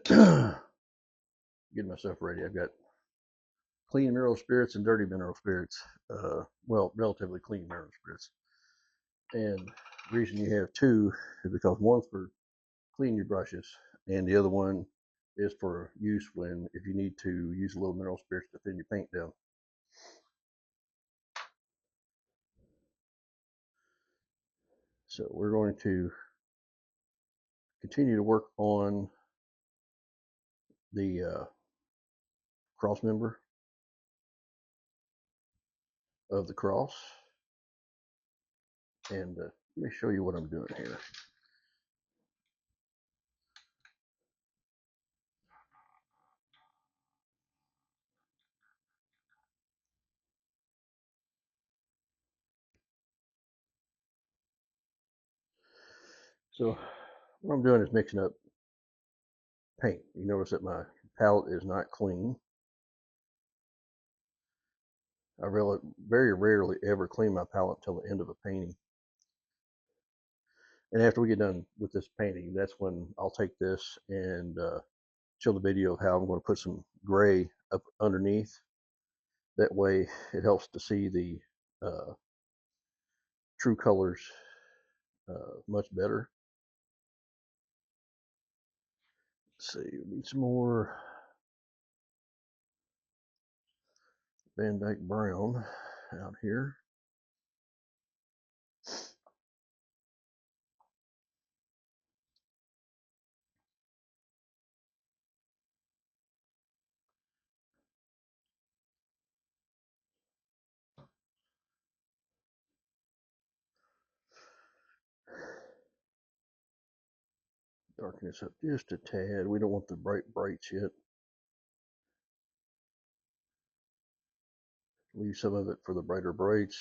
Getting myself ready. I've got clean mineral spirits and dirty mineral spirits. Well, relatively clean mineral spirits. And the reason you have two is because one's for clean your brushes, and the other one is for use when if you need to use a little mineral spirits to thin your paint down. So we're going to continue to work on the cross member of the cross, and let me show you what I'm doing here. So what I'm doing is mixing up paint. You notice that my palette is not clean. I really very rarely ever clean my palette until the end of a painting. And after we get done with this painting, that's when I'll take this and show the video of how I'm going to put some gray up underneath. That way it helps to see the true colors much better. Let's see, we need some more Van Dyke Brown out here. Darken this up just a tad. We don't want the brights yet. Leave some of it for the brighter brights.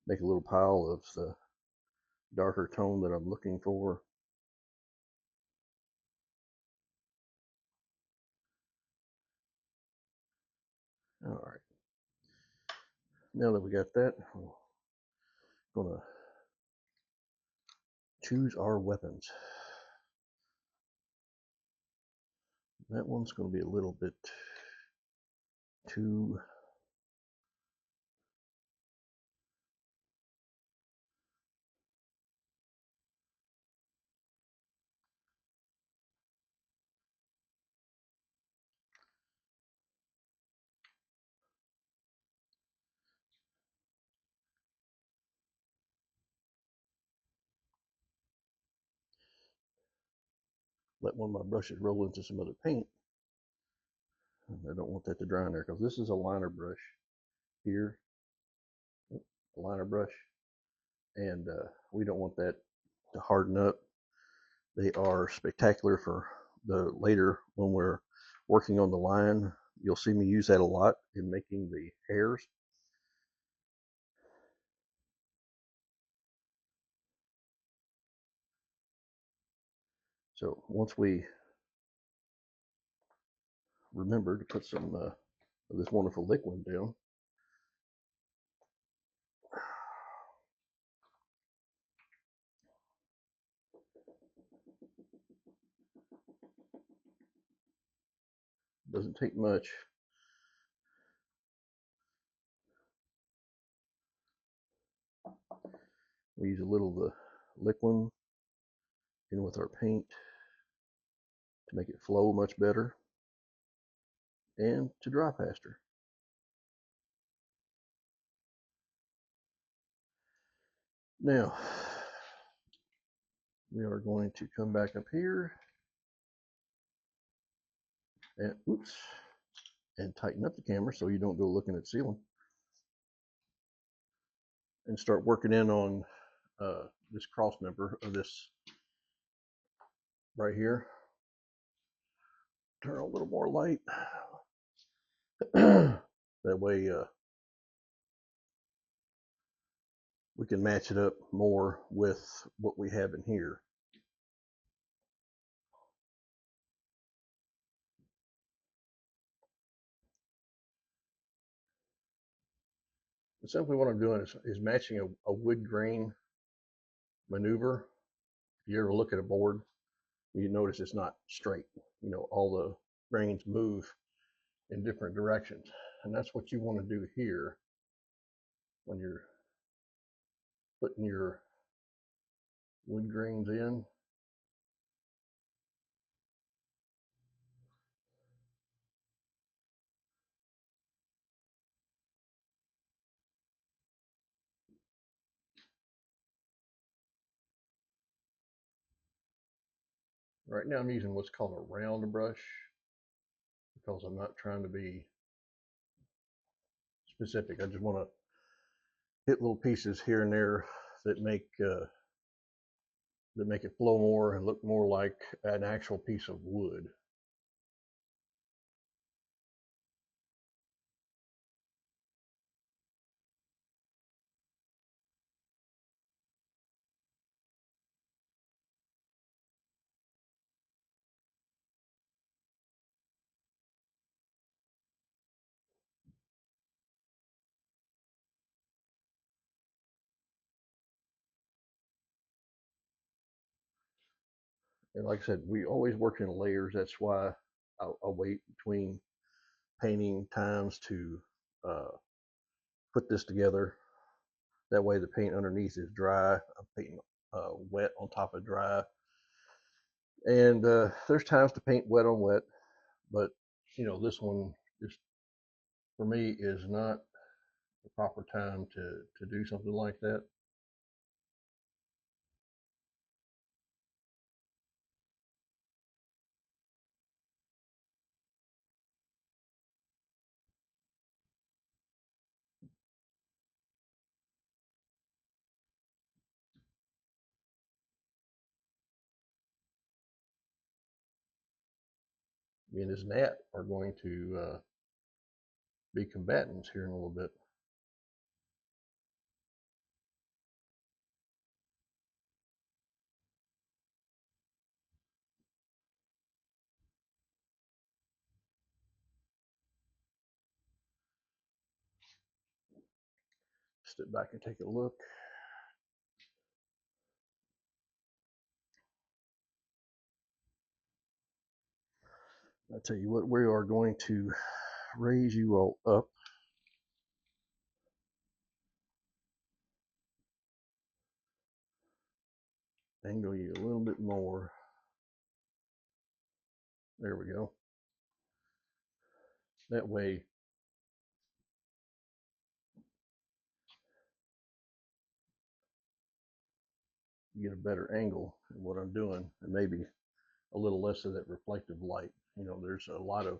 Make a little pile of the darker tone that I'm looking for. All right. Now that we got that, we're gonna choose our weapons. That one's gonna be a little bit too let one of my brushes roll into some other paint. I don't want that to dry in there because this is a liner brush here, a liner brush, and we don't want that to harden up. They are spectacular for the later when we're working on the line. You'll see me use that a lot in making the hairs. So once we remember to put some of this wonderful liquid down, doesn't take much. We use a little of the liquid in with our paint to make it flow much better and to dry faster. Now, we are going to come back up here and oops, and tighten up the camera so you don't go looking at the ceiling and start working in on this cross member of this right here. Turn a little more light. That way we can match it up more with what we have in here. And simply what I'm doing is matching a wood grain maneuver. If you ever look at a board You notice it's not straight. You know, all the grains move in different directions. And that's what you want to do here when you're putting your wood grains in. Right now I'm using what's called a round brush because I'm not trying to be specific. I just want to hit little pieces here and there that make it flow more and look more like an actual piece of wood. And like I said, we always work in layers. That's why I'll wait between painting times to uh, put this together. That way the paint underneath is dry. I'm painting wet on top of dry. And there's times to paint wet on wet, but you know, this one just for me is not the proper time to do something like that. Me and this Nat are going to be combatants here in a little bit. Step back and take a look. I tell you what, we are going to raise you all up. Angle you a little bit more. There we go. That way you get a better angle in what I'm doing, and maybe a little less of that reflective light. You know, there's a lot of,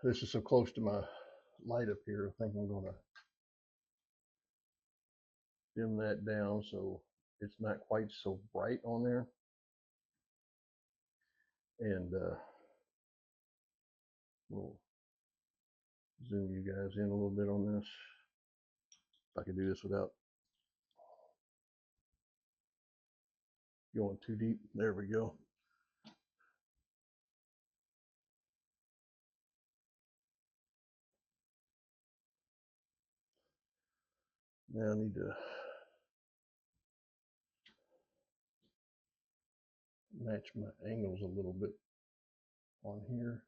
this is so close to my light up here, I think I'm gonna dim that down so it's not quite so bright on there. And we'll zoom you guys in a little bit on this. If I can do this without going too deep. There we go. Now I need to match my angles a little bit on here.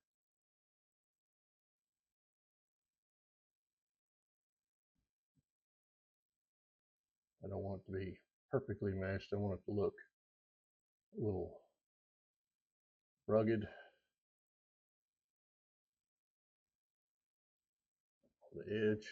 I don't want it to be perfectly matched. I want it to look a little rugged on the edge.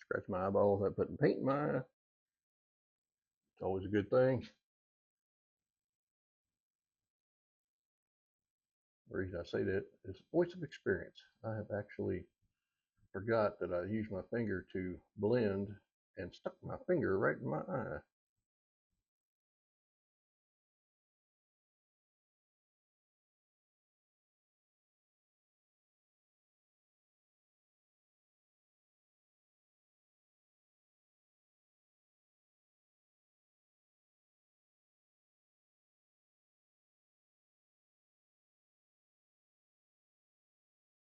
Scratch my eyeballs without putting paint in my eye. It's always a good thing. The reason I say that is voice of experience. I have actually forgot that I used my finger to blend and stuck my finger right in my eye.